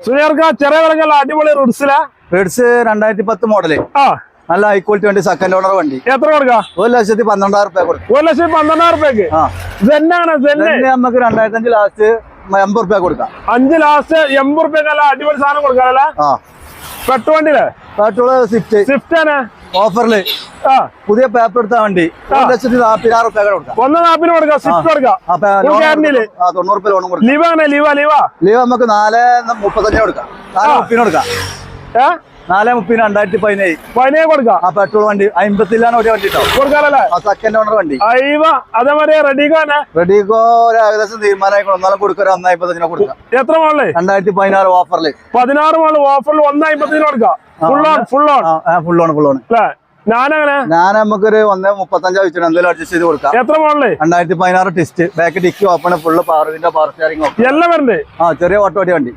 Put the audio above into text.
സുനിയർക്ക് ചെറിയ വിലക്കുള്ള അടിപൊളി റൂട്ട്സിലാ Reds 2010 model നല്ല ഹൈ ക്വാളിറ്റി വണ്ടി, സെക്കൻഡ് ഓണർ വണ്ടി. എത്ര കൊടുക്കാം? 1,12,000 റുപ്യ കൊടുക്കും. 1,12,000 റുപ്യക്ക് നമുക്ക് 2005 ലാസ്റ്റ് 80 റുപ്യ കൊടുക്കാം. 5 ലാസ്റ്റ് 80 റുപ്യക്കല്ല അടിപൊളി സാധനം കൊടുക്കാല്ലേ? പെട്രോൾ വണ്ടിയിലെ പെട്രോൾ സ്വിഫ്റ്റ് ആണ് ഓഫറില്. പുതിയ പേപ്പർ എടുത്ത വണ്ടി 1,40,000 റുപ്യ കൊടുക്കാം. 1,40,000 കൊടുക്കാം. സ്വിഫ്റ്റ് കൊടുക്കാം. 90 റുപ്യ ലോൺ കൊടുക്കാം. ലീവ് നമുക്ക് 4,35 കൊടുക്കാം. 4,30 കൊടുക്കാം. 4,30 2017 കൊടുക്കാം. പെട്രോൾ വണ്ടി 50,000 ഒരു വണ്ടി കൊടുക്കാല്ലേ? സെക്കൻഡ് ഓണർ വണ്ടി. അതേമാതിരി റെഡിഗോ ഏകദേശം തീരുമാനമായിക്കോളും. ഒന്നാലും കൊടുക്കാം. 1,50,000 കൊടുക്കാം. എത്ര മോഡല്? 2016 ഓഫറിൽ. 16 മോഡൽ ഓഫറിൽ 1,50,000 കൊടുക്കാം. ഫുൾ ഓൺ ഞാൻ നമുക്കൊരു 1,35 വെച്ചിട്ട് എന്തെങ്കിലും അഡ്ജസ്റ്റ് ചെയ്ത് കൊടുക്കാം. എത്ര model? 2016 test back dicky open full power steering എല്ലാം വരണ്ടേ? ചെറിയ ഓട്ടോ വണ്ടി.